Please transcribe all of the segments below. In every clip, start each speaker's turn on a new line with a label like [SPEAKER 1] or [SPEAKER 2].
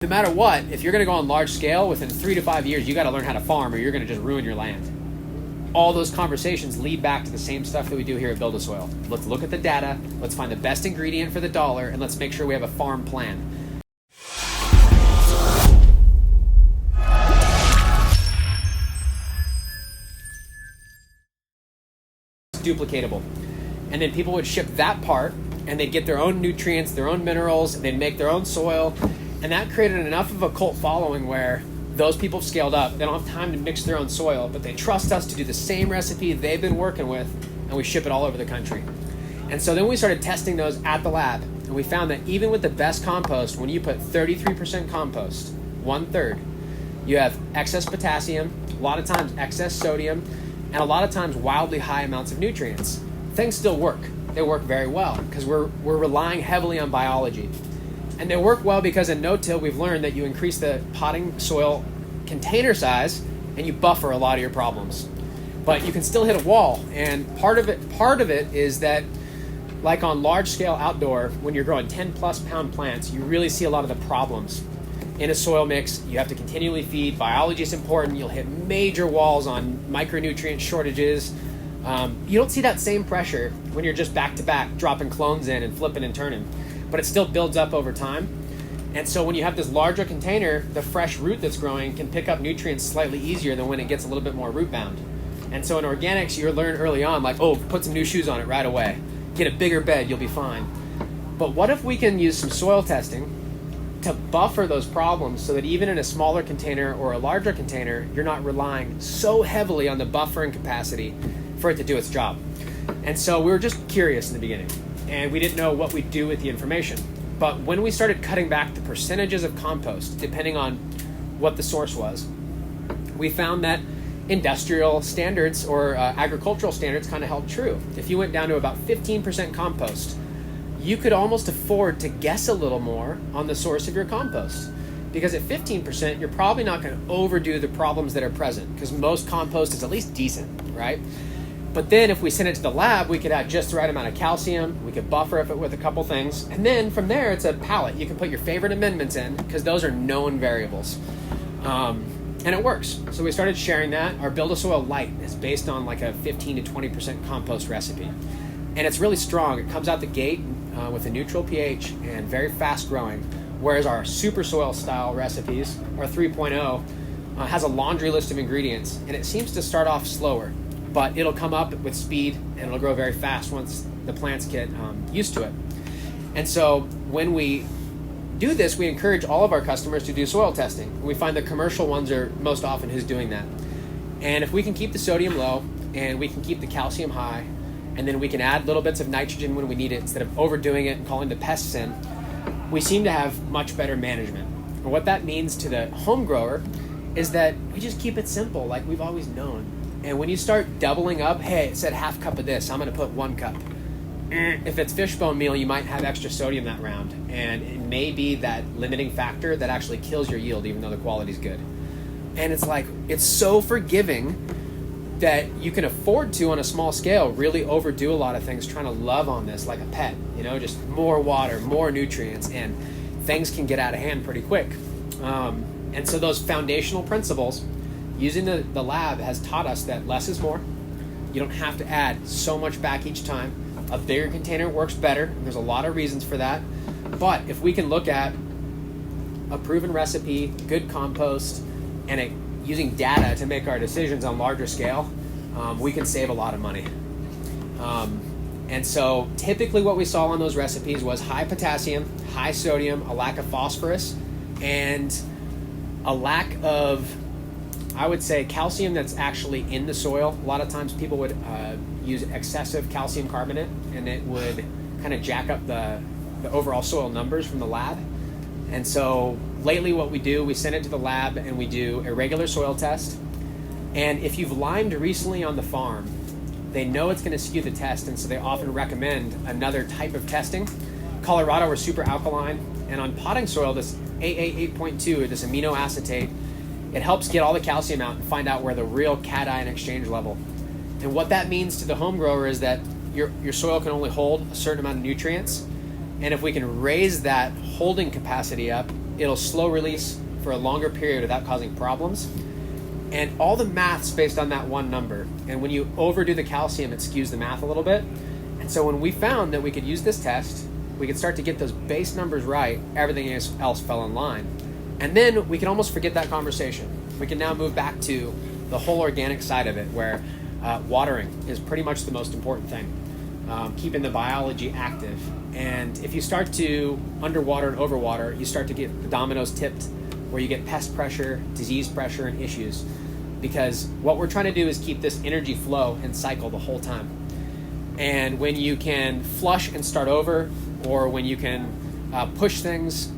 [SPEAKER 1] No matter what, if you're going to go on large scale, within 3 to 5 years, you got to learn how to farm or you're going to just ruin your land. All those conversations lead back to the same stuff that we do here at Buildasoil. Let's look at the data, let's find the best ingredient for the dollar, and let's make sure we have a farm plan. Duplicatable. And then people would ship that part and they'd get their own nutrients, their own minerals, and they'd make their own soil. And that created enough of a cult following where those people have scaled up. They don't have time to mix their own soil, but they trust us to do the same recipe they've been working with, and we ship it all over the country. And so then we started testing those at the lab, and we found that even with the best compost, when you put 33% compost, 1/3, you have excess potassium, a lot of times excess sodium, and a lot of times wildly high amounts of nutrients. Things still work. They work very well because we're relying heavily on biology. And they work well because in no-till we've learned that you increase the potting soil container size and you buffer a lot of your problems. But you can still hit a wall, and part of it is that, like on large scale outdoor, when you're growing 10+ pound plants, you really see a lot of the problems. In a soil mix, you have to continually feed. Biology is important. You'll hit major walls on micronutrient shortages. You don't see that same pressure when you're just back-to-back, dropping clones in and flipping and turning. But it still builds up over time. And so when you have this larger container, the fresh root that's growing can pick up nutrients slightly easier than when it gets a little bit more root bound. And so in organics, you learn early on, like, oh, put some new shoes on it right away. Get a bigger bed, you'll be fine. But what if we can use some soil testing to buffer those problems so that even in a smaller container or a larger container, you're not relying so heavily on the buffering capacity for it to do its job? And so we were just curious in the beginning, and we didn't know what we'd do with the information. But when we started cutting back the percentages of compost, depending on what the source was, we found that industrial standards or agricultural standards kind of held true. If you went down to about 15% compost, you could almost afford to guess a little more on the source of your compost. Because at 15%, you're probably not going to overdo the problems that are present, because most compost is at least decent, right? But then if we send it to the lab, we could add just the right amount of calcium. We could buffer it with a couple things. And then from there, it's a palette. You can put your favorite amendments in because those are known variables. And it works. So we started sharing that. Our Buildasoil Light is based on like a 15 to 20% compost recipe. And it's really strong. It comes out the gate with a neutral pH and very fast growing. Whereas our super soil style recipes, our 3.0, has a laundry list of ingredients. And it seems to start off slower, but it'll come up with speed and it'll grow very fast once the plants get used to it. And so when we do this, we encourage all of our customers to do soil testing. We find the commercial ones are most often who's doing that. And if we can keep the sodium low and we can keep the calcium high, and then we can add little bits of nitrogen when we need it instead of overdoing it and calling the pests in, we seem to have much better management. And what that means to the home grower is that we just keep it simple like we've always known. And when you start doubling up, hey, it said half cup of this, I'm going to put 1 cup. If it's fishbone meal, you might have extra sodium that round, and it may be that limiting factor that actually kills your yield even though the quality's good. And it's like, it's so forgiving that you can afford to, on a small scale, really overdo a lot of things trying to love on this like a pet, just more water, more nutrients, and things can get out of hand pretty quick. And so those foundational principles, using the lab has taught us that less is more. You don't have to add so much back each time. A bigger container works better. There's a lot of reasons for that. But if we can look at a proven recipe, good compost, and using data to make our decisions on larger scale, we can save a lot of money. And so typically what we saw on those recipes was high potassium, high sodium, a lack of phosphorus, and a lack of, I would say, calcium that's actually in the soil. A lot of times people would use excessive calcium carbonate, and it would kind of jack up the overall soil numbers from the lab. And so lately what we do, we send it to the lab and we do a regular soil test. And if you've limed recently on the farm, they know it's going to skew the test, and so they often recommend another type of testing. Colorado, we're super alkaline, and on potting soil, this AA8.2, this amino acetate, it helps get all the calcium out and find out where the real cation exchange level. And what that means to the home grower is that your soil can only hold a certain amount of nutrients. And if we can raise that holding capacity up, it'll slow release for a longer period without causing problems. And all the math's based on that one number. And when you overdo the calcium, it skews the math a little bit. And so when we found that we could use this test, we could start to get those base numbers right, everything else fell in line. And then we can almost forget that conversation. We can now move back to the whole organic side of it, where watering is pretty much the most important thing. Keeping the biology active. And if you start to underwater and overwater, you start to get the dominoes tipped, where you get pest pressure, disease pressure, and issues. Because what we're trying to do is keep this energy flow and cycle the whole time. And when you can flush and start over, or when you can push things,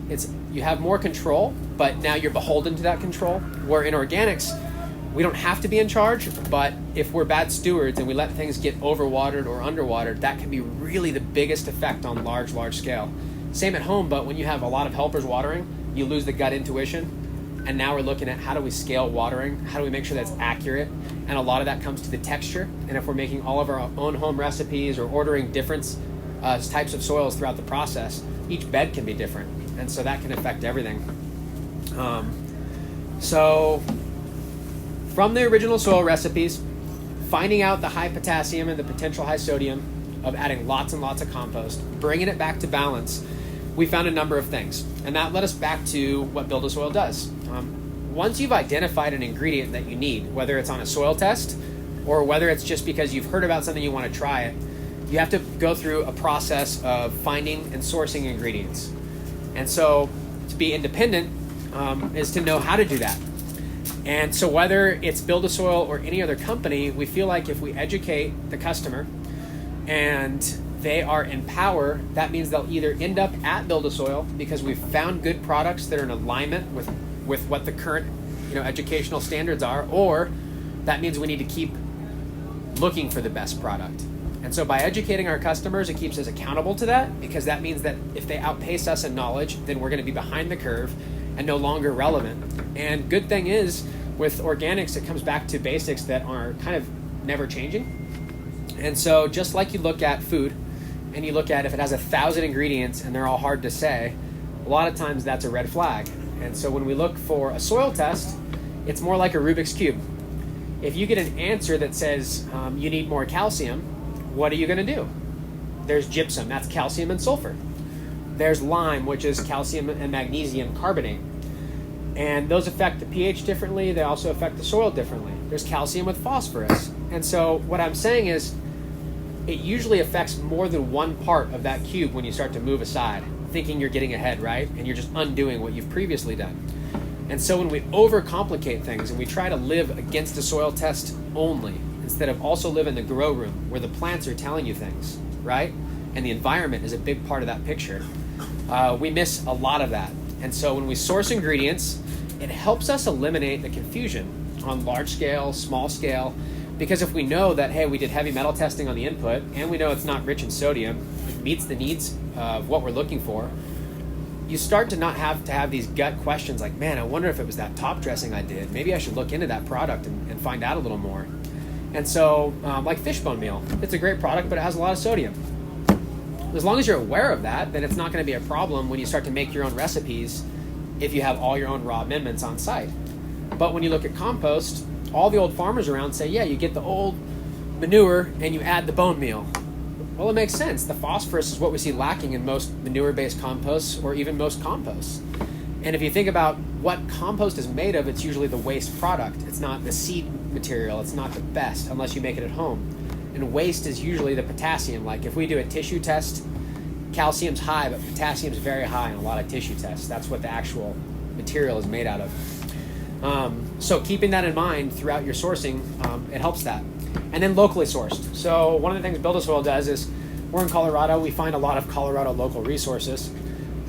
[SPEAKER 1] you have more control, but now you're beholden to that control. Where in organics, we don't have to be in charge, but if we're bad stewards and we let things get overwatered or underwatered, that can be really the biggest effect on large scale. Same at home, but when you have a lot of helpers watering, you lose the gut intuition. And now we're looking at how do we scale watering? How do we make sure that's accurate? And a lot of that comes to the texture. And if we're making all of our own home recipes or ordering different types of soils throughout the process, each bed can be different. And so that can affect everything. So from the original soil recipes, finding out the high potassium and the potential high sodium of adding lots and lots of compost, bringing it back to balance, we found a number of things. And that led us back to what Buildasoil does. Once you've identified an ingredient that you need, whether it's on a soil test or whether it's just because you've heard about something you want to try it, you have to go through a process of finding and sourcing ingredients. And so to be independent is to know how to do that. And so whether it's Buildasoil or any other company, we feel like if we educate the customer and they are in power, that means they'll either end up at Buildasoil because we've found good products that are in alignment with what the current educational standards are, or that means we need to keep looking for the best product. And so by educating our customers, it keeps us accountable to that, because that means that if they outpace us in knowledge, then we're going to be behind the curve and no longer relevant. And good thing is, with organics, it comes back to basics that are kind of never changing. And so just like you look at food, and you look at if it has 1,000 ingredients and they're all hard to say, a lot of times that's a red flag. And so when we look for a soil test, it's more like a Rubik's Cube. If you get an answer that says you need more calcium, what are you going to do? There's gypsum, that's calcium and sulfur. There's lime, which is calcium and magnesium carbonate. And those affect the pH differently. They also affect the soil differently. There's calcium with phosphorus. And so what I'm saying is, it usually affects more than one part of that cube when you start to move aside, thinking you're getting ahead, right? And you're just undoing what you've previously done. And so when we overcomplicate things and we try to live against a soil test only, instead of also live in the grow room where the plants are telling you things, right? And the environment is a big part of that picture, we miss a lot of that. And so when we source ingredients, it helps us eliminate the confusion on large scale, small scale, because if we know that, hey, we did heavy metal testing on the input and we know it's not rich in sodium, it meets the needs of what we're looking for, you start to not have to have these gut questions like, man, I wonder if it was that top dressing I did. Maybe I should look into that product and find out a little more. And so, like fishbone meal, it's a great product, but it has a lot of sodium. As long as you're aware of that, then it's not going to be a problem when you start to make your own recipes if you have all your own raw amendments on site. But when you look at compost, all the old farmers around say, yeah, you get the old manure and you add the bone meal. Well, it makes sense. The phosphorus is what we see lacking in most manure-based composts or even most composts. And if you think about what compost is made of, it's usually the waste product. It's not the seed material. It's not the best unless you make it at home. And waste is usually the potassium. Like if we do a tissue test, calcium's high, but potassium's very high in a lot of tissue tests. That's what the actual material is made out of. So keeping that in mind throughout your sourcing, it helps that. And then locally sourced. So one of the things Buildasoil does is, we're in Colorado, we find a lot of Colorado local resources.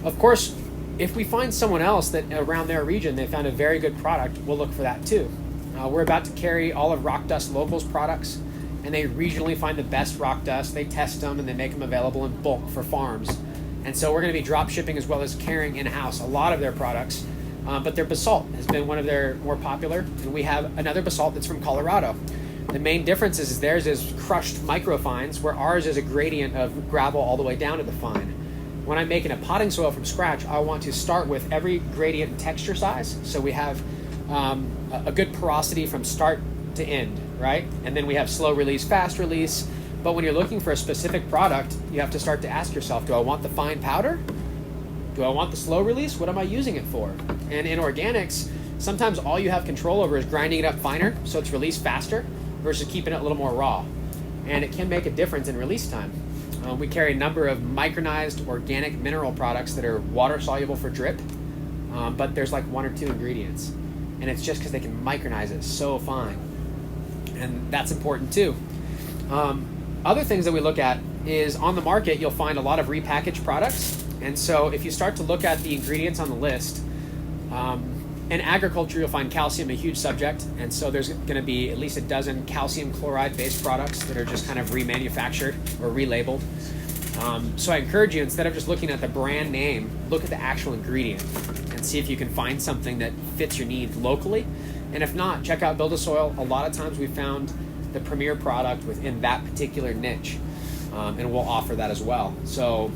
[SPEAKER 1] Of course, if we find someone else that around their region, they found a very good product, we'll look for that too. We're about to carry all of Rock Dust Locals products, and they regionally find the best rock dust, they test them, and they make them available in bulk for farms. And so we're going to be drop shipping as well as carrying in-house a lot of their products. But their basalt has been one of their more popular, and we have another basalt that's from Colorado. The main difference is theirs is crushed microfines, where ours is a gradient of gravel all the way down to the fine. when I'm making a potting soil from scratch, I want to start with every gradient and texture size. So we have a good porosity from start to end, right? And then we have slow release, fast release. But when you're looking for a specific product, you have to start to ask yourself, do I want the fine powder? Do I want the slow release? What am I using it for? And in organics, sometimes all you have control over is grinding it up finer so it's released faster versus keeping it a little more raw. And it can make a difference in release time. We carry a number of micronized organic mineral products that are water soluble for drip, but there's like 1 or 2 ingredients. And it's just because they can micronize it so fine. And that's important too. Other things that we look at is on the market, you'll find a lot of repackaged products. And so if you start to look at the ingredients on the list, in agriculture, you'll find calcium a huge subject. And so there's going to be at least a dozen calcium chloride-based products that are just kind of remanufactured or relabeled. So I encourage you, instead of just looking at the brand name, look at the actual ingredient and see if you can find something that fits your needs locally. And if not, check out Buildasoil. A lot of times we found the premier product within that particular niche, and we'll offer that as well. So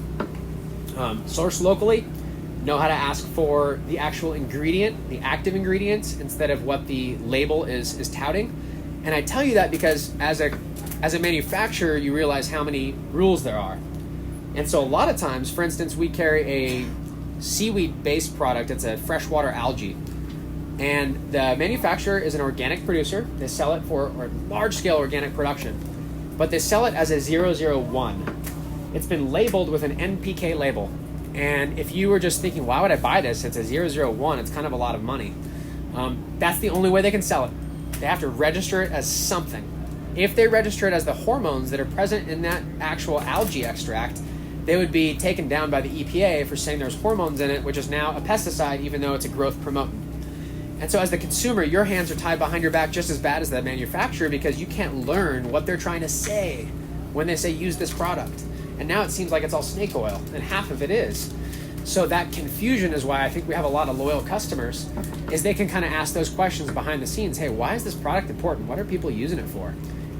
[SPEAKER 1] source locally, know how to ask for the actual ingredient, the active ingredients, instead of what the label is touting. And I tell you that because as a manufacturer, you realize how many rules there are. And so a lot of times, for instance, we carry a seaweed-based product. It's a freshwater algae. And the manufacturer is an organic producer. They sell it for large-scale organic production, but they sell it as a 001. It's been labeled with an NPK label. And if you were just thinking, why would I buy this? It's a 001. It's kind of a lot of money. That's the only way they can sell it. They have to register it as something. If they register it as the hormones that are present in that actual algae extract, they would be taken down by the EPA for saying there's hormones in it, which is now a pesticide, even though it's a growth promotant. And so as the consumer, your hands are tied behind your back just as bad as the manufacturer because you can't learn what they're trying to say when they say use this product. And now it seems like it's all snake oil, and half of it is. So that confusion is why I think we have a lot of loyal customers, is they can kind of ask those questions behind the scenes. Hey, why is this product important? What are people using it for?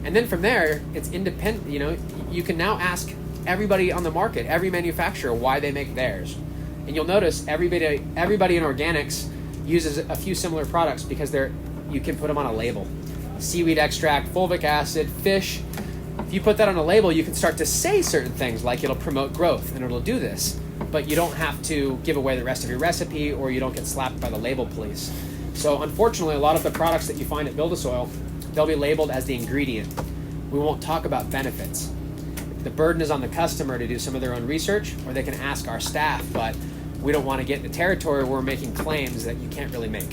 [SPEAKER 1] And then from there, it's independent. You know, you can now ask everybody on the market, every manufacturer, why they make theirs. And you'll notice everybody in organics uses a few similar products because you can put them on a label. Seaweed extract, fulvic acid, fish. If you put that on a label, you can start to say certain things like it'll promote growth and it'll do this, but you don't have to give away the rest of your recipe or you don't get slapped by the label police. So unfortunately, a lot of the products that you find at Buildasoil, they'll be labeled as the ingredient. We won't talk about benefits. The burden is on the customer to do some of their own research, or they can ask our staff, but we don't want to get in the territory where we're making claims that you can't really make.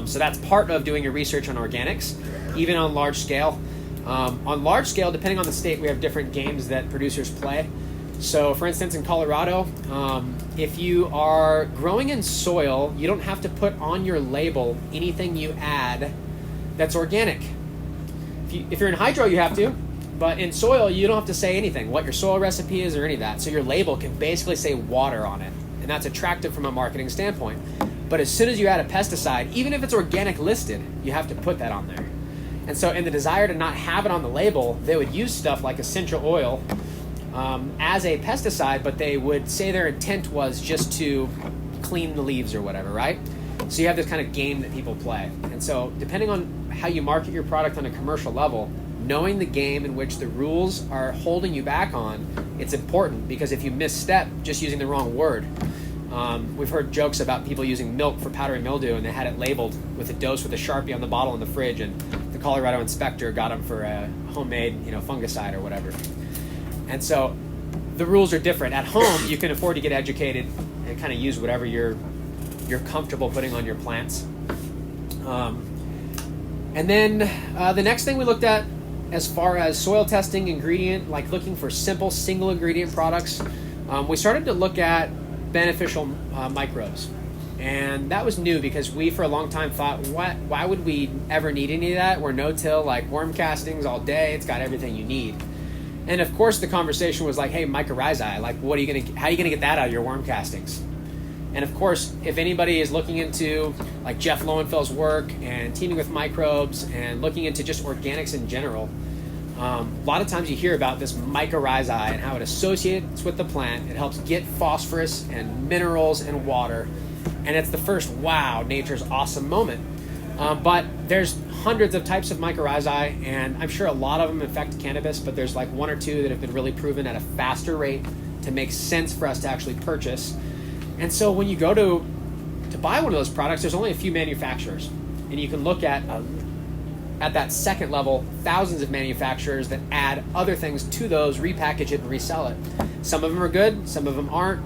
[SPEAKER 1] So that's part of doing your research on organics, even on large scale. On large scale, depending on the state, we have different games that producers play. So for instance, in Colorado, if you are growing in soil, you don't have to put on your label anything you add that's organic. If you're in hydro, you have to, but in soil, you don't have to say anything, what your soil recipe is or any of that. So your label can basically say water on it, and that's attractive from a marketing standpoint. But as soon as you add a pesticide, even if it's organic listed, you have to put that on there. And so in the desire to not have it on the label, they would use stuff like essential oil as a pesticide, but they would say their intent was just to clean the leaves or whatever, right? So you have this kind of game that people play. And so depending on how you market your product on a commercial level, knowing the game in which the rules are holding you back on, it's important, because if you misstep just using the wrong word, we've heard jokes about people using milk for powdery mildew, and they had it labeled with a dose with a Sharpie on the bottle in the fridge, and the Colorado inspector got them for a homemade, fungicide or whatever. And so the rules are different. At home, you can afford to get educated and kind of use whatever you're comfortable putting on your plants. And then the next thing we looked at, as far as soil testing ingredient, like looking for simple single ingredient products, we started to look at beneficial microbes. And that was new because we for a long time thought, why would we ever need any of that? We're no-till, like worm castings all day, it's got everything you need. And of course the conversation was like, hey, Mycorrhizae, like how are you gonna get that out of your worm castings? And of course, if anybody is looking into like Jeff Lowenfeld's work and teaming with microbes and looking into just organics in general, A lot of times you hear about this mycorrhizae and how it associates with the plant. It helps get phosphorus and minerals and water. And it's the first, wow, nature's awesome moment. But there's hundreds of types of mycorrhizae, and I'm sure a lot of them affect cannabis, but there's like one or two that have been really proven at a faster rate to make sense for us to actually purchase. And so when you go to buy one of those products, there's only a few manufacturers. And you can look at that second level, thousands of manufacturers that add other things to those, repackage it, and resell it. Some of them are good, some of them aren't.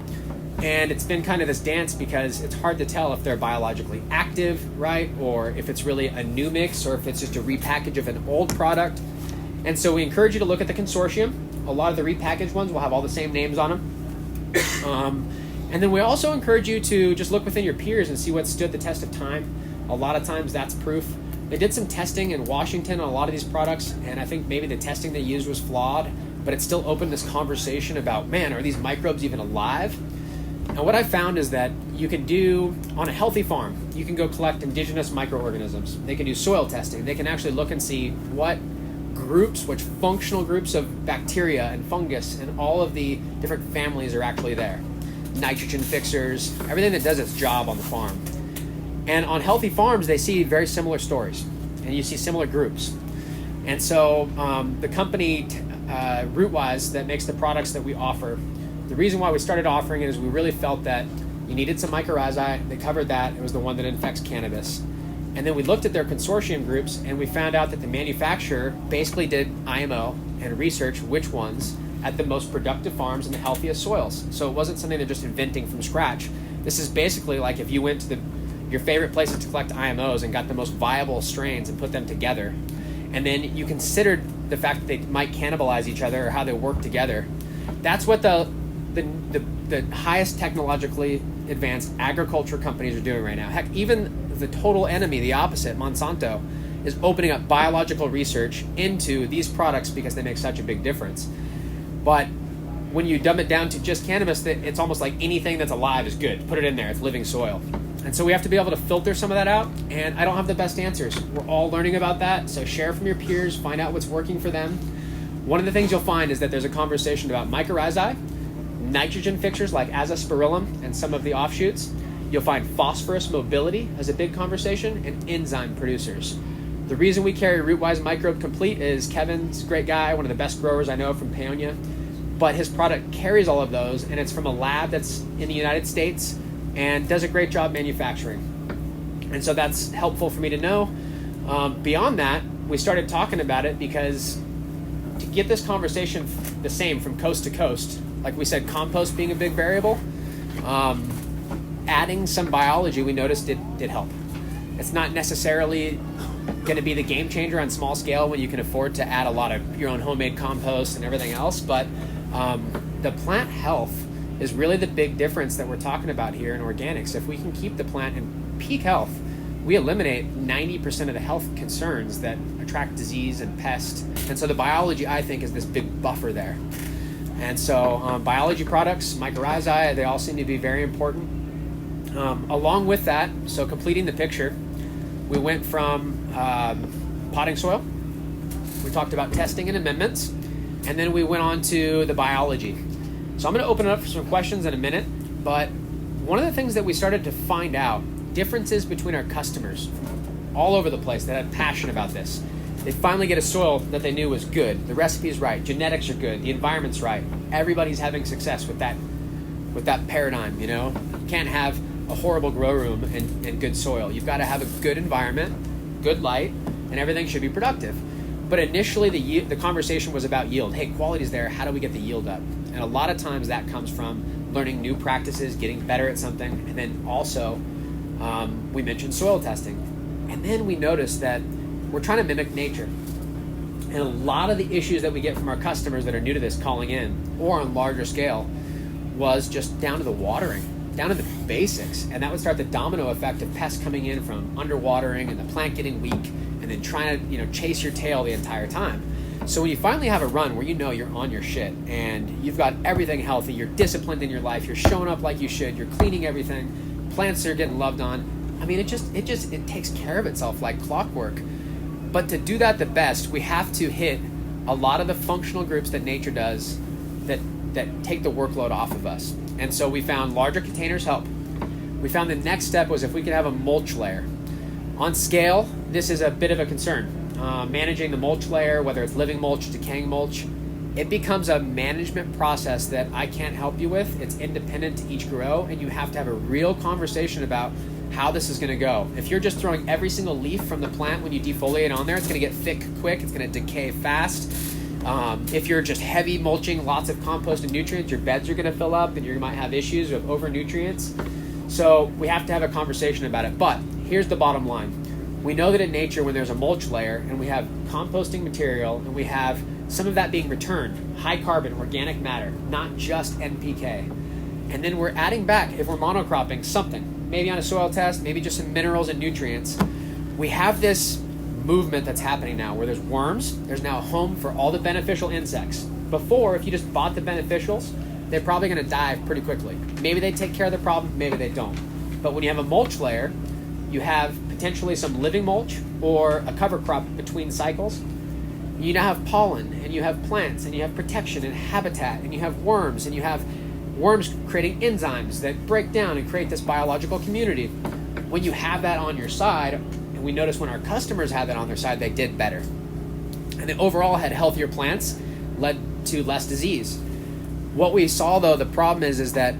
[SPEAKER 1] And it's been kind of this dance because it's hard to tell if they're biologically active, right? Or if it's really a new mix, or if it's just a repackage of an old product. And so we encourage you to look at the consortium. A lot of the repackaged ones will have all the same names on them. And then we also encourage you to just look within your peers and see what stood the test of time. A lot of times that's proof. They did some testing in Washington on a lot of these products, and I think maybe the testing they used was flawed, but it still opened this conversation about, man, are these microbes even alive? And what I found is that you can do, on a healthy farm, you can go collect indigenous microorganisms. They can do soil testing. They can actually look and see what groups, which functional groups of bacteria and fungus and all of the different families are actually there. Nitrogen fixers, everything that does its job on the farm. And on healthy farms, they see very similar stories, and you see similar groups. And so the company Rootwise that makes the products that we offer, the reason why we started offering it is we really felt that you needed some mycorrhizae. They covered that. It was the one that infects cannabis. And then we looked at their consortium groups, and we found out that the manufacturer basically did IMO and research which ones at the most productive farms and the healthiest soils. So it wasn't something they're just inventing from scratch. This is basically like if you went to your favorite places to collect IMOs and got the most viable strains and put them together, and then you considered the fact that they might cannibalize each other or how they work together. That's what the highest technologically advanced agriculture companies are doing right now. Heck, even the total enemy, the opposite, Monsanto, is opening up biological research into these products because they make such a big difference. But when you dumb it down to just cannabis, it's almost like anything that's alive is good. Put it in there, it's living soil. And so we have to be able to filter some of that out, and I don't have the best answers. We're all learning about that, so share from your peers, find out what's working for them. One of the things you'll find is that there's a conversation about mycorrhizae, nitrogen fixers like azospirillum and some of the offshoots. You'll find phosphorus mobility as a big conversation, and enzyme producers. The reason we carry Rootwise Microbe Complete is Kevin's a great guy, one of the best growers I know from Paonia, but his product carries all of those, and it's from a lab that's in the United States and does a great job manufacturing. And so that's helpful for me to know. Beyond that, we started talking about it because to get this conversation the same from coast to coast, like we said, compost being a big variable, adding some biology we noticed did help. It's not necessarily going to be the game changer on small scale when you can afford to add a lot of your own homemade compost and everything else, but the plant health is really the big difference that we're talking about here in organics. If we can keep the plant in peak health, we eliminate 90% of the health concerns that attract disease and pest. And so the biology, I think, is this big buffer there. And so biology products, mycorrhizae, they all seem to be very important. Along with that, so completing the picture, we went from potting soil, we talked about testing and amendments, and then we went on to the biology. So I'm going to open it up for some questions in a minute, but one of the things that we started to find out, differences between our customers all over the place that had passion about this. They finally get a soil that they knew was good, the recipe's right, genetics are good, the environment's right. Everybody's having success with that paradigm, you know? You can't have a horrible grow room and good soil. You've got to have a good environment, good light, and everything should be productive. But initially the conversation was about yield. Hey, quality's there, how do we get the yield up? And a lot of times that comes from learning new practices, getting better at something, and then also we mentioned soil testing. And then we noticed that we're trying to mimic nature. And a lot of the issues that we get from our customers that are new to this calling in, or on larger scale, was just down to the watering, down to the basics. And that would start the domino effect of pests coming in from underwatering and the plant getting weak, and then trying to chase your tail the entire time. So when you finally have a run where you know you're on your shit and you've got everything healthy, you're disciplined in your life, you're showing up like you should, you're cleaning everything, plants are getting loved on. I mean, it takes care of itself like clockwork. But to do that the best, we have to hit a lot of the functional groups that nature does that take the workload off of us. And so we found larger containers help. We found the next step was if we could have a mulch layer. On scale, this is a bit of a concern. Managing the mulch layer, whether it's living mulch, decaying mulch, it becomes a management process that I can't help you with. It's independent to each grow, and you have to have a real conversation about how this is going to go. If you're just throwing every single leaf from the plant when you defoliate on there, it's going to get thick quick, it's going to decay fast. If you're just heavy mulching, lots of compost and nutrients, your beds are going to fill up and you might have issues with over nutrients. So we have to have a conversation about it. But here's the bottom line. We know that in nature, when there's a mulch layer and we have composting material and we have some of that being returned, high carbon, organic matter, not just NPK. And then we're adding back, if we're monocropping, something, maybe on a soil test, maybe just some minerals and nutrients. We have this movement that's happening now where there's worms, there's now a home for all the beneficial insects. Before, if you just bought the beneficials, they're probably going to die pretty quickly. Maybe they take care of the problem, maybe they don't. But when you have a mulch layer, you have potentially some living mulch or a cover crop between cycles. You now have pollen, and you have plants, and you have protection and habitat, and you have worms, and you have worms creating enzymes that break down and create this biological community. When you have that on your side, and we noticed when our customers had that on their side, they did better. And they overall had healthier plants, led to less disease. What we saw, though, the problem is that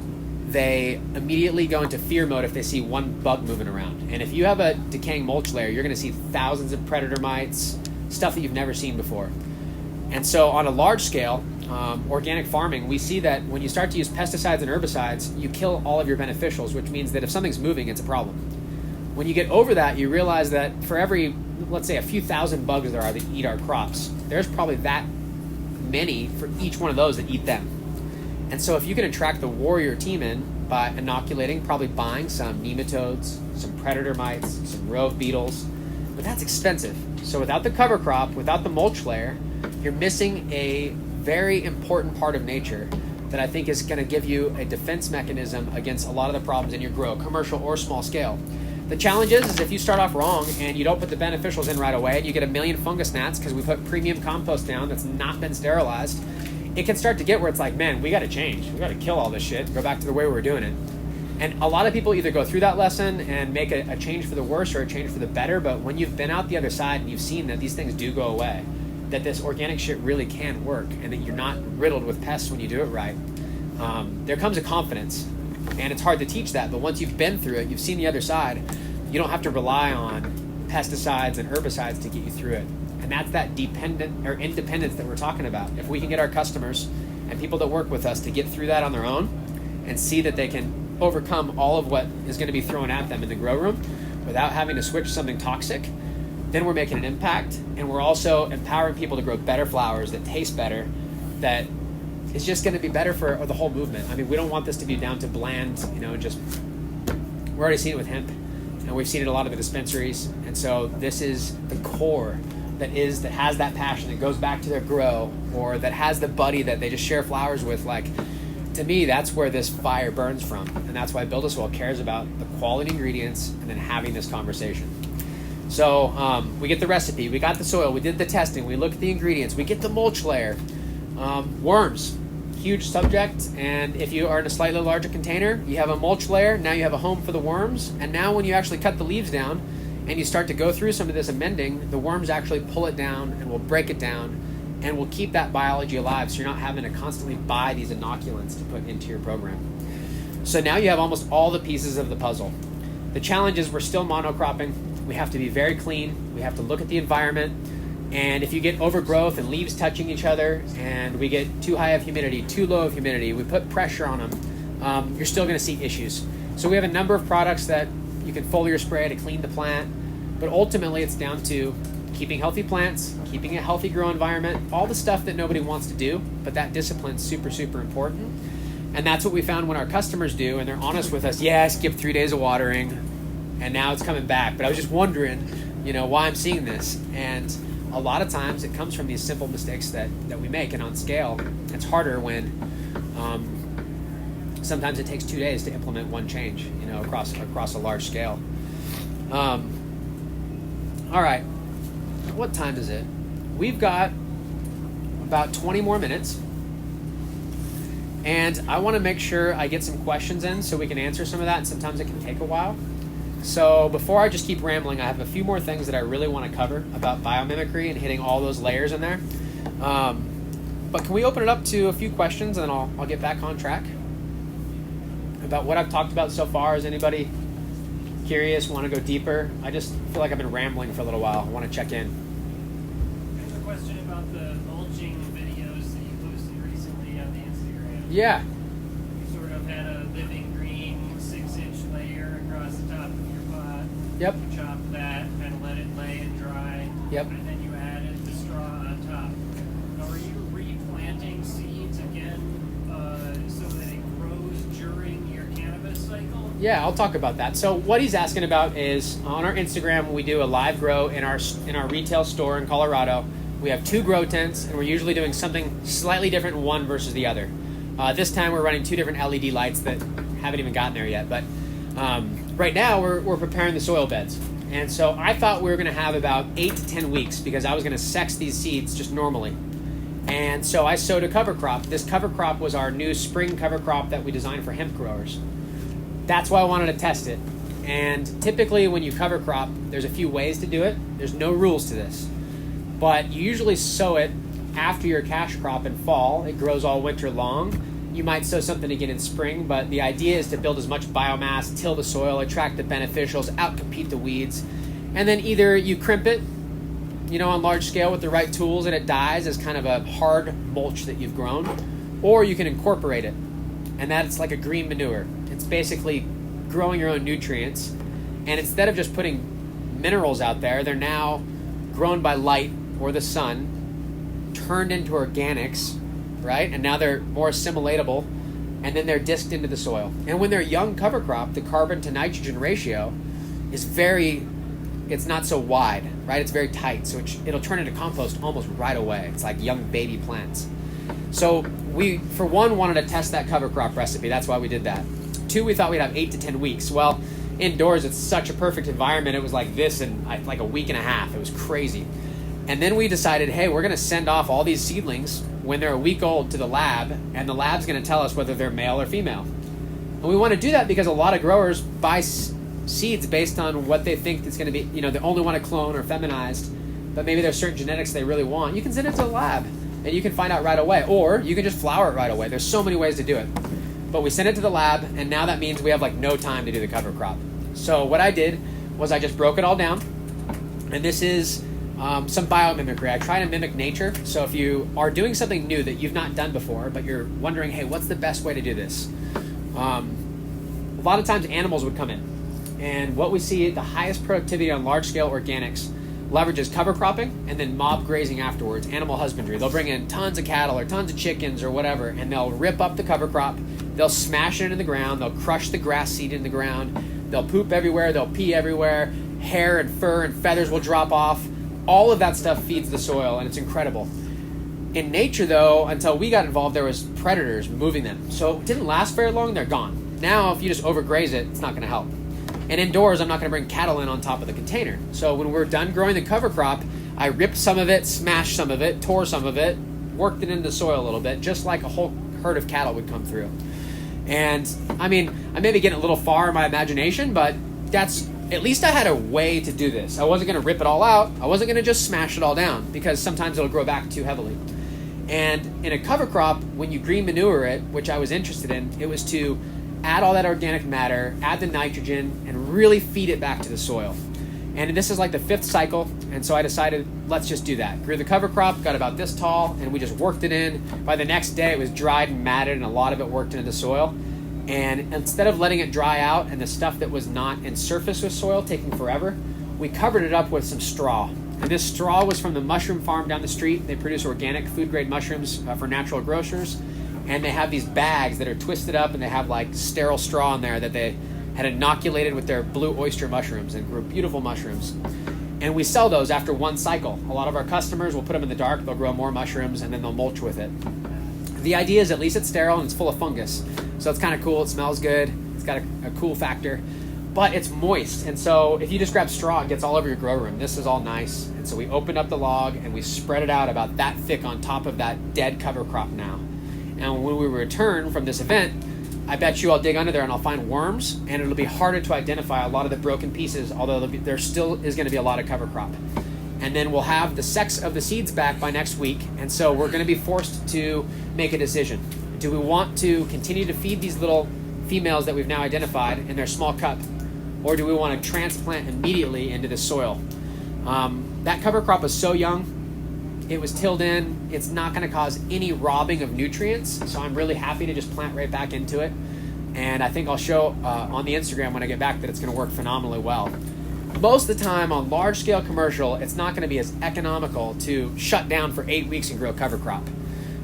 [SPEAKER 1] they immediately go into fear mode if they see one bug moving around. And if you have a decaying mulch layer, you're going to see thousands of predator mites, stuff that you've never seen before. And so on a large scale, organic farming, we see that when you start to use pesticides and herbicides, you kill all of your beneficials, which means that if something's moving, it's a problem. When you get over that, you realize that for every, let's say, a few thousand bugs there are that eat our crops, there's probably that many for each one of those that eat them. And so if you can attract the warrior team in by inoculating, probably buying some nematodes, some predator mites, some rove beetles, but that's expensive. So without the cover crop, without the mulch layer, you're missing a very important part of nature that I think is going to give you a defense mechanism against a lot of the problems in your grow, commercial or small scale. The challenge is if you start off wrong and you don't put the beneficials in right away and you get a million fungus gnats because we put premium compost down that's not been sterilized, it can start to get where it's like, man, we got to change. We got to kill all this shit and go back to the way we were doing it. And a lot of people either go through that lesson and make a change for the worse or a change for the better, but when you've been out the other side and you've seen that these things do go away, that this organic shit really can work and that you're not riddled with pests when you do it right, there comes a confidence. And it's hard to teach that, but once you've been through it, you've seen the other side, you don't have to rely on pesticides and herbicides to get you through it. And that's that dependent or independence that we're talking about. If we can get our customers and people that work with us to get through that on their own and see that they can overcome all of what is going to be thrown at them in the grow room without having to switch something toxic, then we're making an impact. And we're also empowering people to grow better flowers that taste better, that is just going to be better for the whole movement. I mean, we don't want this to be down to bland, just, we're already seeing it with hemp, and we've seen it a lot of the dispensaries. And so this is the core that has that passion that goes back to their grow, or that has the buddy that they just share flowers with. Like, to me, that's where this fire burns from. And that's why Buildasoil cares about the quality ingredients and then having this conversation. So we get the recipe, we got the soil, we did the testing, we look at the ingredients, we get the mulch layer. Worms, huge subject. And if you are in a slightly larger container, you have a mulch layer, now you have a home for the worms. And now when you actually cut the leaves down and you start to go through some of this amending, the worms actually pull it down and will break it down and will keep that biology alive, so you're not having to constantly buy these inoculants to put into your program. So now you have almost all the pieces of the puzzle. The challenge is we're still monocropping. We have to be very clean. We have to look at the environment. And if you get overgrowth and leaves touching each other, and we get too high of humidity, too low of humidity, we put pressure on them, you're still going to see issues. So we have a number of products that you can foliar spray to clean the plant, but ultimately it's down to keeping healthy plants, keeping a healthy grow environment, all the stuff that nobody wants to do, but that discipline's super, super important. And that's what we found when our customers do, and they're honest with us. Yeah, I skipped 3 days of watering, and now it's coming back. But I was just wondering, why I'm seeing this. And a lot of times it comes from these simple mistakes that we make. And on scale, it's harder when sometimes it takes 2 days to implement one change, across a large scale. All right. What time is it? We've got about 20 more minutes. And I want to make sure I get some questions in so we can answer some of that, and sometimes it can take a while. So before I just keep rambling, I have a few more things that I really want to cover about biomimicry and hitting all those layers in there. But can we open it up to a few questions, and then I'll get back on track about what I've talked about so far? Is anybody curious, want to go deeper? I just feel like I've been rambling for a little while. I want to check in.
[SPEAKER 2] There's a question about the mulching videos that you posted recently on the Instagram.
[SPEAKER 1] Yeah.
[SPEAKER 2] You sort of had a living green 6-inch layer across the top of your pot.
[SPEAKER 1] Yep.
[SPEAKER 2] You chopped that, kind of let it lay and dry.
[SPEAKER 1] Yep.
[SPEAKER 2] And then you added the straw on top. Now, are you replanting seeds again so that it grows during your cannabis cycle?
[SPEAKER 1] Yeah, I'll talk about that. So what he's asking about is on our Instagram, we do a live grow in our retail store in Colorado. We have 2 grow tents, and we're usually doing something slightly different one versus the other. This time we're running 2 different LED lights that haven't even gotten there yet. But right now we're preparing the soil beds. And so I thought we were going to have about 8 to 10 weeks because I was going to sex these seeds just normally. And so I sowed a cover crop. This cover crop was our new spring cover crop that we designed for hemp growers. That's why I wanted to test it. And typically when you cover crop, there's a few ways to do it. There's no rules to this. But you usually sow it after your cash crop in fall. It grows all winter long. You might sow something again in spring, but the idea is to build as much biomass, till the soil, attract the beneficials, outcompete the weeds. And then either you crimp it, on large scale with the right tools and it dies as kind of a hard mulch that you've grown, or you can incorporate it. And that's like a green manure. It's basically growing your own nutrients, and instead of just putting minerals out there, they're now grown by light or the sun, turned into organics, right? And now they're more assimilatable, and then they're disked into the soil. And when they're young cover crop, the carbon to nitrogen ratio is it's not so wide, right? It's very tight, so it'll turn into compost almost right away. It's like young baby plants. So we, for one, wanted to test that cover crop recipe. That's why we did that. 2, we thought we'd have 8 to 10 weeks. Well, indoors, it's such a perfect environment. It was like this in like a week and a half. It was crazy. And then we decided, hey, we're going to send off all these seedlings when they're a week old to the lab, and the lab's going to tell us whether they're male or female. And we want to do that because a lot of growers buy seeds based on what they think it's going to be. They only want to clone or feminized, but maybe there's certain genetics they really want. You can send it to the lab, and you can find out right away. Or you can just flower it right away. There's so many ways to do it. But we sent it to the lab, and now that means we have no time to do the cover crop. So what I did was I just broke it all down, and this is some biomimicry. I try to mimic nature. So if you are doing something new that you've not done before, but you're wondering, hey, what's the best way to do this? A lot of times animals would come in, and what we see, the highest productivity on large-scale organics leverages cover cropping and then mob grazing afterwards, animal husbandry. They'll bring in tons of cattle or tons of chickens or whatever, and they'll rip up the cover crop. They'll smash it into the ground. They'll crush the grass seed in the ground. They'll poop everywhere. They'll pee everywhere. Hair and fur and feathers will drop off. All of that stuff feeds the soil, and it's incredible. In nature, though, until we got involved, there was predators moving them. So it didn't last very long. They're gone. Now, if you just overgraze it, it's not going to help. And indoors, I'm not going to bring cattle in on top of the container. So when we're done growing the cover crop, I ripped some of it, smashed some of it, tore some of it, worked it into the soil a little bit, just like a whole herd of cattle would come through. And I may be getting a little far in my imagination, but at least I had a way to do this. I wasn't going to rip it all out. I wasn't going to just smash it all down, because sometimes it'll grow back too heavily. And in a cover crop, when you green manure it, which I was interested in, it was to add all that organic matter, add the nitrogen, and really feed it back to the soil. And this is like the 5th cycle, and so I decided, let's just do that. Grew the cover crop, got about this tall, and we just worked it in. By the next day, it was dried and matted, and a lot of it worked into the soil. And instead of letting it dry out and the stuff that was not in surface with soil taking forever, we covered it up with some straw. And this straw was from the mushroom farm down the street. They produce organic food-grade mushrooms for natural grocers. And they have these bags that are twisted up, and they have like sterile straw in there that they had inoculated with their blue oyster mushrooms and grew beautiful mushrooms. And we sell those after 1 cycle. A lot of our customers will put them in the dark, they'll grow more mushrooms, and then they'll mulch with it. The idea is at least it's sterile and it's full of fungus. So it's kind of cool, it smells good, it's got a cool factor. but it's moist. And so if you just grab straw, it gets all over your grow room. This is all nice. And so we opened up the log and we spread it out about that thick on top of that dead cover crop now. And when we return from this event, I bet you I'll dig under there and I'll find worms, and it'll be harder to identify a lot of the broken pieces, although there still is going to be a lot of cover crop. And then we'll have the sex of the seeds back by next week. And so we're going to be forced to make a decision. Do we want to continue to feed these little females that we've now identified in their small cup, or do we want to transplant immediately into the soil? That cover crop is so young. It was tilled in. It's not going to cause any robbing of nutrients. So I'm really happy to just plant right back into it. And I think I'll show on the Instagram when I get back that it's going to work phenomenally well. Most of the time on large scale commercial, it's not going to be as economical to shut down for 8 weeks and grow cover crop.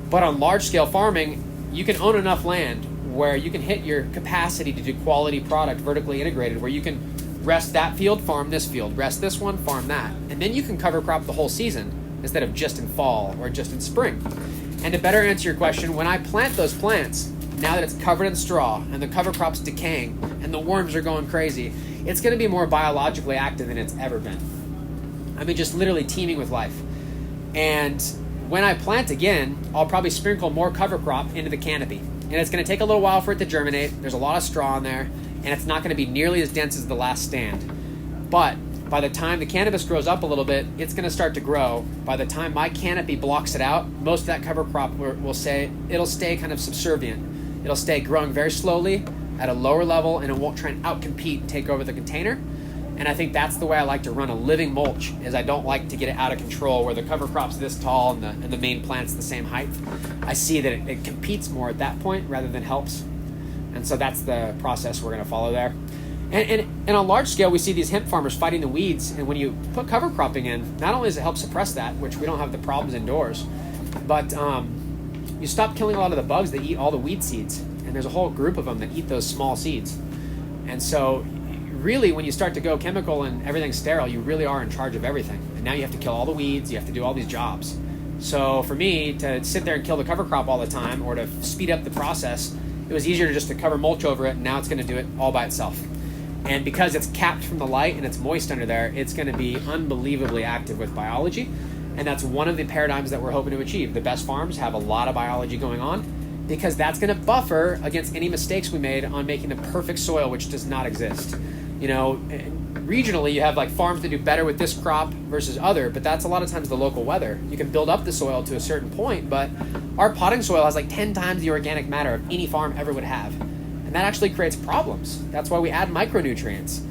[SPEAKER 1] But on large scale farming, you can own enough land where you can hit your capacity to do quality product vertically integrated, where you can rest that field, farm this field, rest this one, farm that. And then you can cover crop the whole season instead of just in fall or just in spring. And to better answer your question, when I plant those plants, now that it's covered in straw and the cover crop's decaying and the worms are going crazy, it's going to be more biologically active than it's ever been. I mean, just literally teeming with life. And when I plant again, I'll probably sprinkle more cover crop into the canopy. And it's going to take a little while for it to germinate. There's a lot of straw in there, and it's not going to be nearly as dense as the last stand. But by the time the cannabis grows up a little bit, it's going to start to grow. By the time my canopy blocks it out, most of that cover crop will say it'll stay kind of subservient. It'll stay growing very slowly at a lower level, and it won't try and outcompete and take over the container. And I think that's the way I like to run a living mulch, is I don't like to get it out of control where the cover crop's this tall and the main plant's the same height. I see that it competes more at that point rather than helps. And so that's the process we're going to follow there. And on large scale, we see these hemp farmers fighting the weeds. And when you put cover cropping in, not only does it help suppress that, which we don't have the problems indoors, but you stop killing a lot of the bugs that eat all the weed seeds. And there's a whole group of them that eat those small seeds. And so really, when you start to go chemical and everything's sterile, you really are in charge of everything. And now you have to kill all the weeds, you have to do all these jobs. So for me, to sit there and kill the cover crop all the time, or to speed up the process, it was easier just to cover mulch over it, and now it's going to do it all by itself. And because it's capped from the light and it's moist under there, it's going to be unbelievably active with biology. And that's one of the paradigms that we're hoping to achieve. The best farms have a lot of biology going on, because that's going to buffer against any mistakes we made on making the perfect soil, which does not exist. You know, regionally, you have like farms that do better with this crop versus other, but that's a lot of times the local weather. You can build up the soil to a certain point, but our potting soil has like 10 times the organic matter of any farm ever would have. And that actually creates problems. That's why we add micronutrients,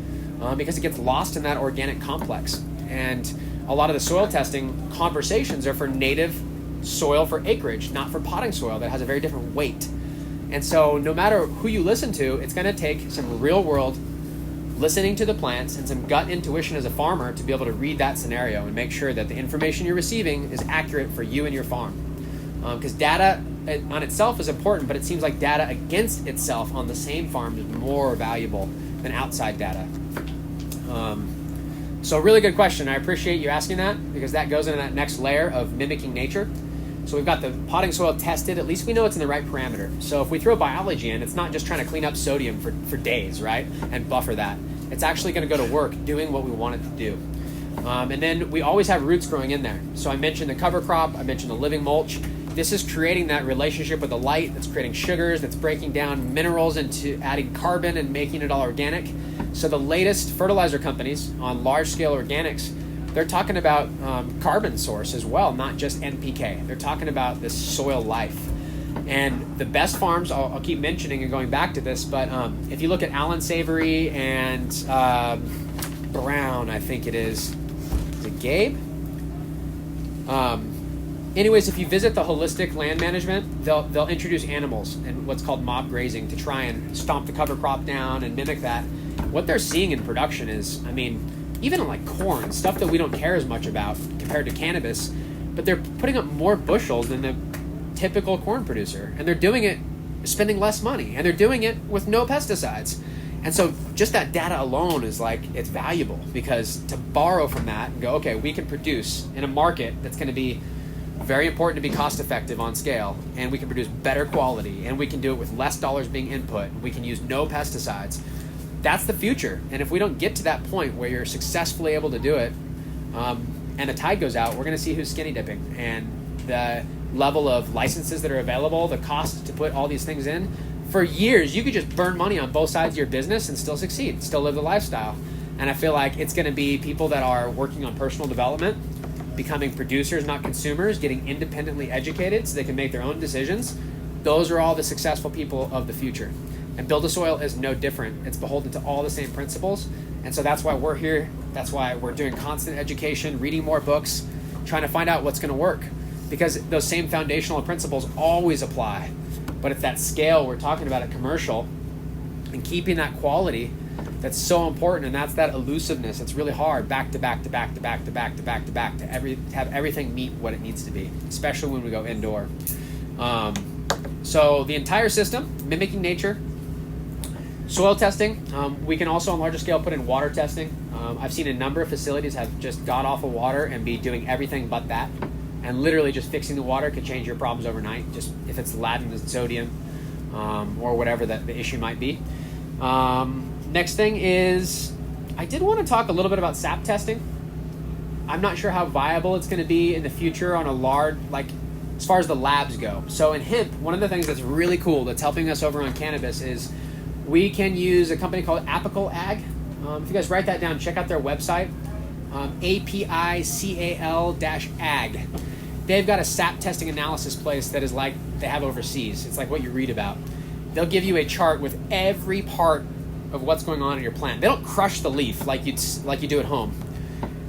[SPEAKER 1] because it gets lost in that organic complex. And a lot of the soil testing conversations are for native soil for acreage, not for potting soil that has a very different weight. And so no matter who you listen to, it's going to take some real world listening to the plants and some gut intuition as a farmer to be able to read that scenario and make sure that the information you're receiving is accurate for you and your farm. Because data on itself is important, but it seems like data against itself on the same farm is more valuable than outside data. So really good question. I appreciate you asking that, because that goes into that next layer of mimicking nature. So we've got the potting soil tested. At least we know it's in the right parameter. So if we throw biology in, it's not just trying to clean up sodium for days, right? And buffer that. It's actually going to go to work doing what we want it to do. And then we always have roots growing in there. So I mentioned the cover crop. I mentioned the living mulch. This is creating that relationship with the light. That's creating sugars. That's breaking down minerals into adding carbon and making it all organic. So the latest fertilizer companies on large-scale organics, they're talking about carbon source as well, not just NPK. They're talking about this soil life. And the best farms, I'll keep mentioning and going back to this, but if you look at Allen Savory and Brown, I think it is it Gabe? Anyways, if you visit the holistic land management, they'll introduce animals and what's called mob grazing to try and stomp the cover crop down and mimic that. What they're seeing in production is, I mean, even on like corn, stuff that we don't care as much about compared to cannabis, but they're putting up more bushels than the typical corn producer. And they're doing it spending less money, and they're doing it with no pesticides. And so just that data alone is like, it's valuable, because to borrow from that and go, okay, we can produce in a market that's going to be very important to be cost effective on scale, and we can produce better quality, and we can do it with less dollars being input. We can use no pesticides. that's the future. And if we don't get to that point where you're successfully able to do it, and the tide goes out, we're going to see who's skinny dipping. And the level of licenses that are available, the cost to put all these things in, for years, you could just burn money on both sides of your business and still succeed, still live the lifestyle. And I feel like it's going to be people that are working on personal development, becoming producers, not consumers, getting independently educated so they can make their own decisions. Those are all the successful people of the future. And Buildasoil is no different. It's beholden to all the same principles. And so that's why we're here. That's why we're doing constant education, reading more books, trying to find out what's going to work. Because those same foundational principles always apply. But it's that scale we're talking about at commercial and keeping that quality that's so important. And that's that elusiveness. It's really hard back to back to back to back to back to back to back to have everything meet what it needs to be, especially when we go indoor. So the entire system, mimicking nature. Soil testing, we can also on larger scale put in water testing. I've seen a number of facilities have just got off of water and be doing everything but that. And literally just fixing the water could change your problems overnight, just if it's Latin and sodium or whatever that the issue might be. Next thing is, I did want to talk a little bit about sap testing. I'm not sure how viable it's going to be in the future on a large, like as far as the labs go. So in hemp, one of the things that's really cool that's helping us over on cannabis is we can use a company called Apical Ag. If you guys write that down, check out their website, APICAL-ag. They've got a sap testing analysis place that is like they have overseas. It's like what you read about. They'll give you a chart with every part of what's going on in your plant. They don't crush the leaf like you do at home.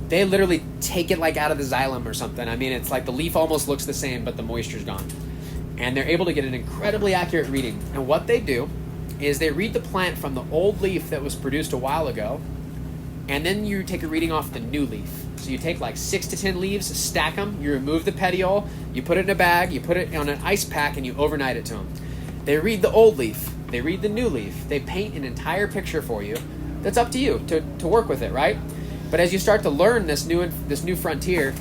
[SPEAKER 1] They literally take it like out of the xylem or something. I mean, it's like the leaf almost looks the same, but the moisture's gone. And they're able to get an incredibly accurate reading. And what they do is they read the plant from the old leaf that was produced a while ago, and then you take a reading off the new leaf. So you take like 6 to 10 leaves, stack them, you remove the petiole, you put it in a bag, you put it on an ice pack, and you overnight it to them. They read the old leaf, they read the new leaf, they paint an entire picture for you. That's up to you to work with it, right? But as you start to learn this new frontier,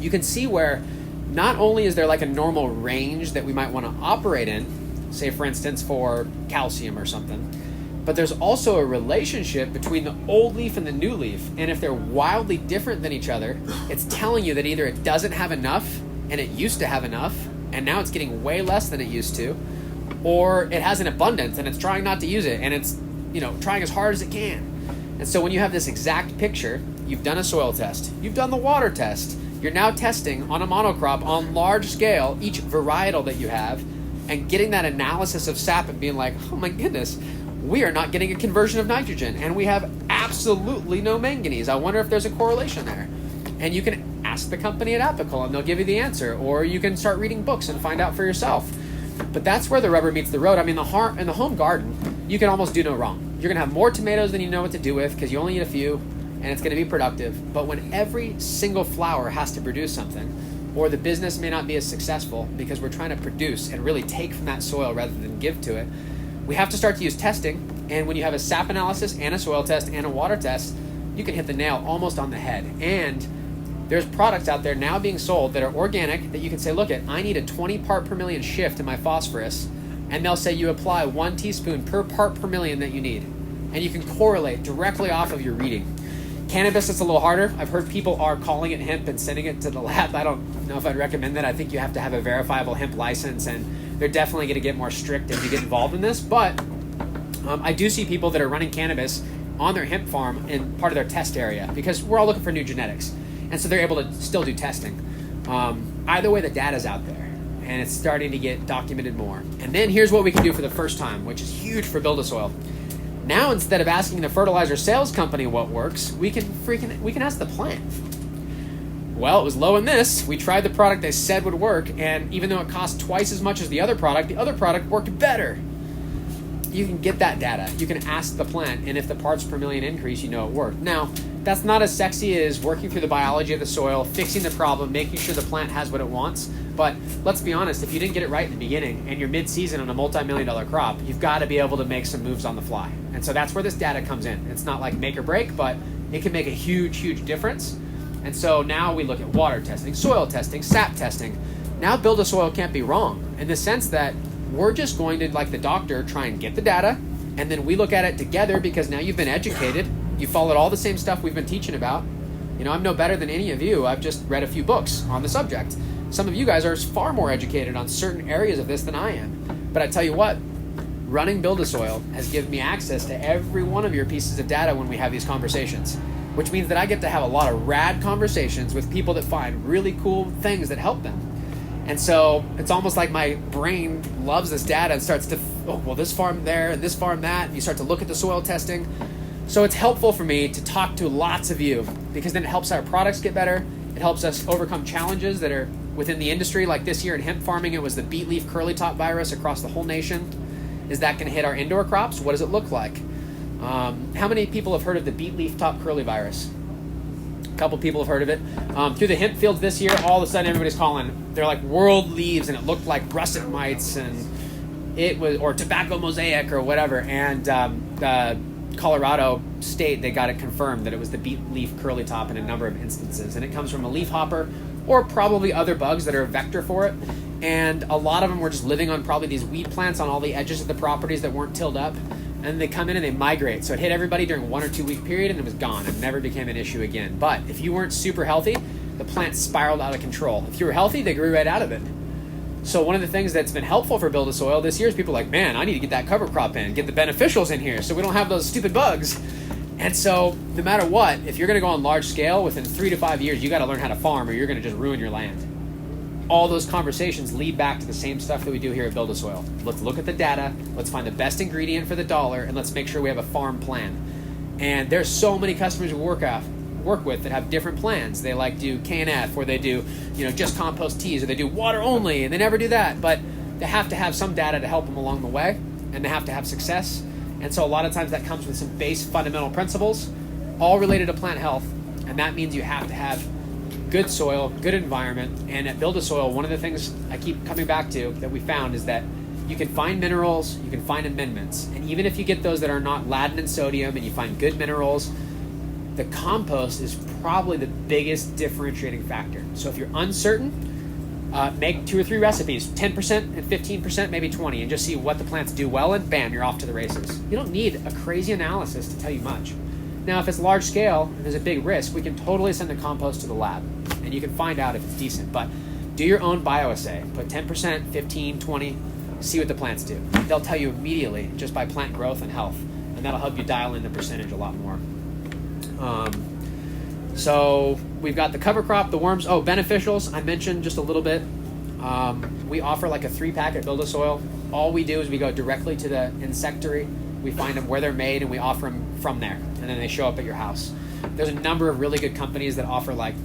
[SPEAKER 1] you can see where not only is there like a normal range that we might want to operate in, say for instance for calcium or something, but there's also a relationship between the old leaf and the new leaf. And if they're wildly different than each other, it's telling you that either it doesn't have enough and it used to have enough and now it's getting way less than it used to, or it has an abundance and it's trying not to use it and it's, trying as hard as it can. And so when you have this exact picture, you've done a soil test, you've done the water test, you're now testing on a monocrop on large scale each varietal that you have and getting that analysis of sap and being like, oh my goodness, we are not getting a conversion of nitrogen and we have absolutely no manganese. I wonder if there's a correlation there. And you can ask the company at Apical and they'll give you the answer, or you can start reading books and find out for yourself. But that's where the rubber meets the road. I mean, in the home garden, you can almost do no wrong. You're going to have more tomatoes than you know what to do with because you only eat a few and it's going to be productive. But when every single flower has to produce something, or the business may not be as successful because we're trying to produce and really take from that soil rather than give to it, we have to start to use testing. And when you have a sap analysis and a soil test and a water test, you can hit the nail almost on the head. And there's products out there now being sold that are organic that you can say, look I need a 20 part per million shift in my phosphorus. And they'll say you apply 1 teaspoon per part per million that you need. And you can correlate directly off of your reading. Cannabis, it's a little harder. I've heard people are calling it hemp and sending it to the lab. I don't know if I'd recommend that. I think you have to have a verifiable hemp license, and they're definitely going to get more strict as you get involved in this. But I do see people that are running cannabis on their hemp farm in part of their test area because we're all looking for new genetics. And so they're able to still do testing. Either way, the data's out there, and it's starting to get documented more. And then here's what we can do for the first time, which is huge for Buildasoil. Now, instead of asking the fertilizer sales company what works, we can ask the plant. Well, it was low in this. We tried the product they said would work, and even though it cost twice as much as the other product worked better. You can get that data. You can ask the plant, and if the parts per million increase, you know it worked. Now, that's not as sexy as working through the biology of the soil, fixing the problem, making sure the plant has what it wants. But let's be honest, if you didn't get it right in the beginning and you're mid-season on a multi-million-dollar crop, you've got to be able to make some moves on the fly. And so that's where this data comes in. It's not like make or break, but it can make a huge, huge difference. And so now we look at water testing, soil testing, sap testing. Now Buildasoil can't be wrong in the sense that we're just going to, like the doctor, try and get the data, And then we look at it together because now you've been educated. You followed all the same stuff we've been teaching about. You know, I'm no better than any of you. I've just read a few books on the subject. Some of you guys are far more educated on certain areas of this than I am. But I tell you what, running Buildasoil has given me access to every one of your pieces of data when we have these conversations, which means that I get to have a lot of rad conversations with people that find really cool things that help them. And so it's almost like my brain loves this data and starts to, oh, well, this farm there and this farm that. And you start to look at the soil testing. So it's helpful for me to talk to lots of you because then it helps our products get better. It helps us overcome challenges that are within the industry. Like this year in hemp farming, it was the beet leaf curly top virus across the whole nation. Is that going to hit our indoor crops? What does it look like? How many people have heard of the beet leaf top curly virus? A couple people have heard of it. Through the hemp fields this year, all of a sudden everybody's calling. They're like world leaves, and it looked like russet mites, and it was, or tobacco mosaic or whatever. And Colorado State, they got it confirmed that it was the beet leaf curly top in a number of instances, and it comes from a leaf hopper or probably other bugs that are a vector for it. And a lot of them were just living on probably these weed plants on all the edges of the properties that weren't tilled up. And they come in and they migrate. So it hit everybody during a 1 or 2 week period and it was gone. It never became an issue again. But if you weren't super healthy, the plant spiraled out of control. If you were healthy, they grew right out of it. So one of the things that's been helpful for Buildasoil this year is people are like, man, I need to get that cover crop in, get the beneficials in here so we don't have those stupid bugs. And so no matter what, if you're going to go on large scale, within 3 to 5 years, you got to learn how to farm or you're going to just ruin your land. All those conversations lead back to the same stuff that we do here at Buildasoil. Let's look at the data, let's find the best ingredient for the dollar, and let's make sure we have a farm plan. And there's so many customers we work with that have different plans. They like do K&F, or they do, just compost teas, or they do water only, and they never do that. But they have to have some data to help them along the way, and they have to have success. And so a lot of times that comes with some base fundamental principles, all related to plant health, and that means you have to have good soil, good environment. And at Buildasoil, one of the things I keep coming back to that we found is that you can find minerals, you can find amendments. And even if you get those that are not laden in sodium and you find good minerals, the compost is probably the biggest differentiating factor. So if you're uncertain, make 2 or 3 recipes, 10% and 15%, maybe 20, and just see what the plants do well, and bam, you're off to the races. You don't need a crazy analysis to tell you much. Now, if it's large scale and there's a big risk, we can totally send the compost to the lab and you can find out if it's decent. But do your own bioassay. Put 10%, 15, 20, see what the plants do. They'll tell you immediately just by plant growth and health, and that'll help you dial in the percentage a lot more. So we've got the cover crop, the worms. Oh, beneficials, I mentioned just a little bit. We offer like a 3-pack at Buildasoil. All we do is we go directly to the insectary. We find them where they're made and we offer them from there, and then they show up at your house. There's a number of really good companies that offer like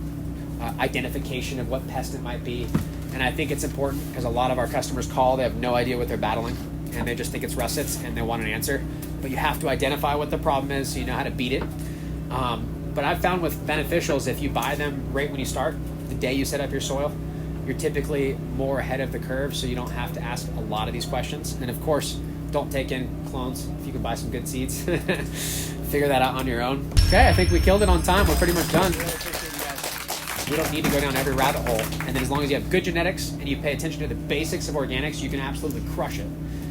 [SPEAKER 1] identification of what pest it might be, and I think it's important because a lot of our customers call, they have no idea what they're battling and they just think it's russets and they want an answer, but you have to identify what the problem is so you know how to beat it. But I've found with beneficials, if you buy them right when you start, the day you set up your soil, you're typically more ahead of the curve, so you don't have to ask a lot of these questions. And of course, don't take in clones if you can buy some good seeds. Figure that out on your own. Okay, I think we killed it on time. We're pretty much done. We don't need to go down every rabbit hole. And then as long as you have good genetics and you pay attention to the basics of organics, you can absolutely crush it.